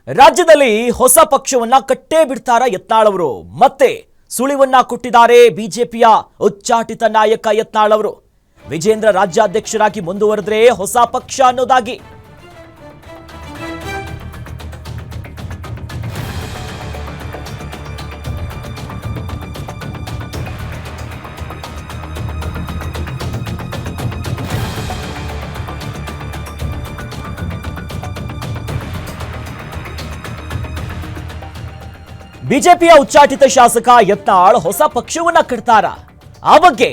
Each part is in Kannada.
ರಾಜ್ಯದಲ್ಲಿ ಹೊಸ ಪಕ್ಷವನ್ನ ಕಟ್ಟೇ ಬಿಡ್ತಾರ ಯತ್ನಾಳ್ ಅವರು ಮತ್ತೆ ಸುಳಿವನ್ನ ಕೊಟ್ಟಿದ್ದಾರೆ ಬಿಜೆಪಿಯ ಉಚ್ಚಾಟಿತ ನಾಯಕ ಯತ್ನಾಳ್ ಅವರು ವಿಜೇಂದ್ರ ರಾಜ್ಯಾಧ್ಯಕ್ಷರಾಗಿ ಮುಂದುವರೆದ್ರೆ ಹೊಸ ಪಕ್ಷ ಅನ್ನೋದಾಗಿ ಬಿಜೆಪಿಯ ಉಚ್ಚಾಟಿತ ಶಾಸಕ ಯತ್ನಾಳ್ ಹೊಸ ಪಕ್ಷವನ್ನ ಕಟ್ತಾರ ಆ ಬಗ್ಗೆ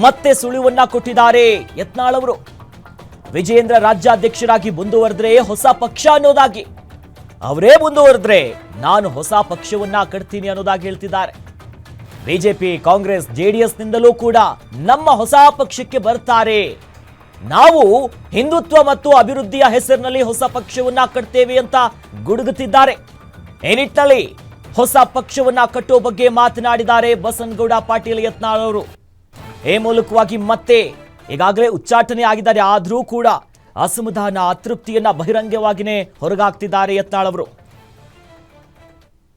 ಮತ್ತೆ ಸುಳಿವನ್ನ ಕೊಟ್ಟಿದ್ದಾರೆ ಯತ್ನಾಳ್ ಅವರು ವಿಜೇಂದ್ರ ರಾಜ್ಯಾಧ್ಯಕ್ಷರಾಗಿ ಮುಂದುವರೆದ್ರೆ ಹೊಸ ಪಕ್ಷ ಅನ್ನೋದಾಗಿ ಅವರೇ ಮುಂದುವರೆದ್ರೆ ನಾನು ಹೊಸ ಪಕ್ಷವನ್ನ ಕಟ್ತೀನಿ ಅನ್ನೋದಾಗಿ ಹೇಳ್ತಿದ್ದಾರೆ ಬಿಜೆಪಿ ಕಾಂಗ್ರೆಸ್ ಜೆಡಿಎಸ್ ನಿಂದಲೂ ಕೂಡ ನಮ್ಮ ಹೊಸ ಪಕ್ಷಕ್ಕೆ ಬರ್ತಾರೆ ನಾವು ಹಿಂದುತ್ವ ಮತ್ತು ಅಭಿವೃದ್ಧಿಯ ಹೆಸರಿನಲ್ಲಿ ಹೊಸ ಪಕ್ಷವನ್ನ ಕಟ್ತೇವೆ ಅಂತ ಗುಡುಗುತ್ತಿದ್ದಾರೆ ಈ ನಿಟ್ಟಿನಲ್ಲಿ ಹೊಸ ಪಕ್ಷವನ್ನ ಕಟ್ಟುವ ಬಗ್ಗೆ ಮಾತನಾಡಿದ್ದಾರೆ ಬಸನಗೌಡ ಪಾಟೀಲ್ ಯತ್ನಾಳ್ ಅವರು ಈ ಮೂಲಕವಾಗಿ ಮತ್ತೆ ಈಗಾಗಲೇ ಉಚ್ಚಾಟನೆ ಆಗಿದ್ದಾರೆ ಆದರೂ ಕೂಡ ಅಸಮಾಧಾನ ಅತೃಪ್ತಿಯನ್ನ ಬಹಿರಂಗವಾಗಿಯೇ ಹೊರಗಾಗ್ತಿದ್ದಾರೆ ಯತ್ನಾಳ್ ಅವರು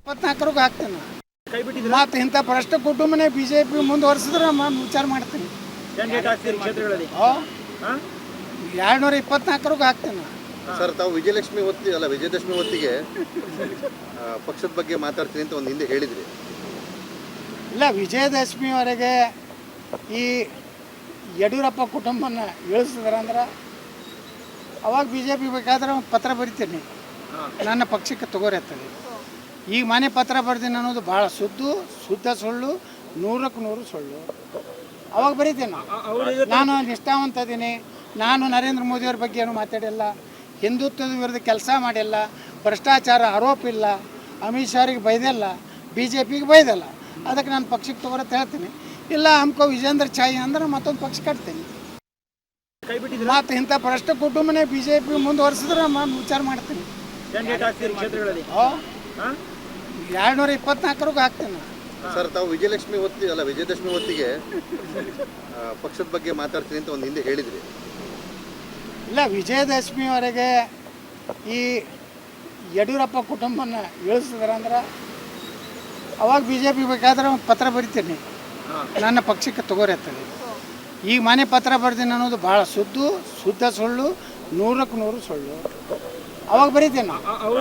24 ಹಾಕ್ತೇನೆ ಮತ್ತೆ ಇಂಥ ಭ್ರಷ್ಟ ಕುಟುಂಬನೇ ಬಿಜೆಪಿ ಮುಂದುವರಿಸಿದ್ರೆ ನಾನು ವಿಚಾರ ಮಾಡ್ತೀನಿ 224 ಹಾಕ್ತೇನೆ ಸರ್ ತಾವು ವಿಜಯಲಕ್ಷ್ಮಿ ಹೊತ್ತಿ ಅಲ್ಲ ವಿಜಯದಶಮಿ ಹೊತ್ತಿಗೆ ಪಕ್ಷದ ಬಗ್ಗೆ ಮಾತಾಡ್ತೀನಿ ಅಂತ ಒಂದು ಹಿಂದೆ ಹೇಳಿದ್ರಿ. ಇಲ್ಲ, ವಿಜಯದಶಮಿವರೆಗೆ ಈ ಯಡಿಯೂರಪ್ಪ ಕುಟುಂಬನ ಇಳಿಸಿದ್ರಂದ್ರೆ ಅವಾಗ ಬಿ ಜೆ ಪಿ ಬೇಕಾದ್ರೆ ಒಂದು ಪತ್ರ ಬರಿತೀನಿ, ನನ್ನ ಪಕ್ಷಕ್ಕೆ ತಗೋರಿರ್ತದೆ. ಈಗ ಮನೆ ಪತ್ರ ಬರ್ತೀನಿ ಅನ್ನೋದು ಭಾಳ ಶುದ್ಧ ಸುಳ್ಳು, 100ಕ್ಕೆ 100 ಸುಳ್ಳು. ಅವಾಗ ಬರೀತೀನಿ, ನಾನು ನಿಷ್ಠಾವಂತ ಇದ್ದೀನಿ, ನಾನು ನರೇಂದ್ರ ಮೋದಿಯವ್ರ ಬಗ್ಗೆ ಏನು ಮಾತಾಡಿಲ್ಲ, ಹಿಂದುತ್ವದ ವಿರುದ್ಧ ಕೆಲಸ ಮಾಡಿಲ್ಲ, ಭ್ರಷ್ಟಾಚಾರ ಆರೋಪ ಇಲ್ಲ, ಅಮಿತ್ ಶಾರಿಗೆ ಬೈದಿಲ್ಲ, ಬಿ ಜೆ ಪಿಗೆ ಬೈದಲ್ಲ, ಅದಕ್ಕೆ ನಾನು ಪಕ್ಷಕ್ಕೆ ತಗೋರತ್ತೆ ಹೇಳ್ತೀನಿ. ಇಲ್ಲ ಹಮ್ಕೋ ವಿಜೇಂದ್ರ ಛಾಯಿ ಅಂದ್ರೆ ಮತ್ತೊಂದು ಪಕ್ಷ ಕಟ್ತೀನಿ. ಮತ್ತು ಇಂಥ ಭ್ರಷ್ಟ ಕುಟುಂಬನೇ ಬಿ ಜೆ ಪಿ ಮುಂದುವರಿಸಿದ್ರೆ ನಾನು ವಿಚಾರ ಮಾಡ್ತೀನಿ. 224 ಹಾಕ್ತೀನಿ. ಸರ್ ತಾವು ವಿಜಯಲಕ್ಷ್ಮಿ ಹೊತ್ತಿ ಅಲ್ಲ ವಿಜಯದಶಮಿ ಹೊತ್ತಿಗೆ ಪಕ್ಷದ ಬಗ್ಗೆ ಮಾತಾಡ್ತೀನಿ ಅಂತ ಒಂದು ಹಿಂದೆ ಹೇಳಿದ್ರಿ. ಇಲ್ಲ, ವಿಜಯದಶಮಿವರೆಗೆ ಈ ಯಡಿಯೂರಪ್ಪ ಕುಟುಂಬನ ಇಳಿಸಿದ್ರಂದ್ರೆ ಅವಾಗ ಬಿ ಜೆ ಪಿ ಬೇಕಾದ್ರೆ ಒಂದು ಪತ್ರ ಬರಿತೀನಿ, ನನ್ನ ಪಕ್ಷಕ್ಕೆ ತಗೋರಿರ್ತದೆ. ಈಗ ಮನೆ ಪತ್ರ ಬರ್ತೀನಿ ಅನ್ನೋದು ಭಾಳ ಶುದ್ಧ ಸುಳ್ಳು, 100ಕ್ಕೆ 100 ಸುಳ್ಳು. ಅವಾಗ ಬರೀತೀನಿ.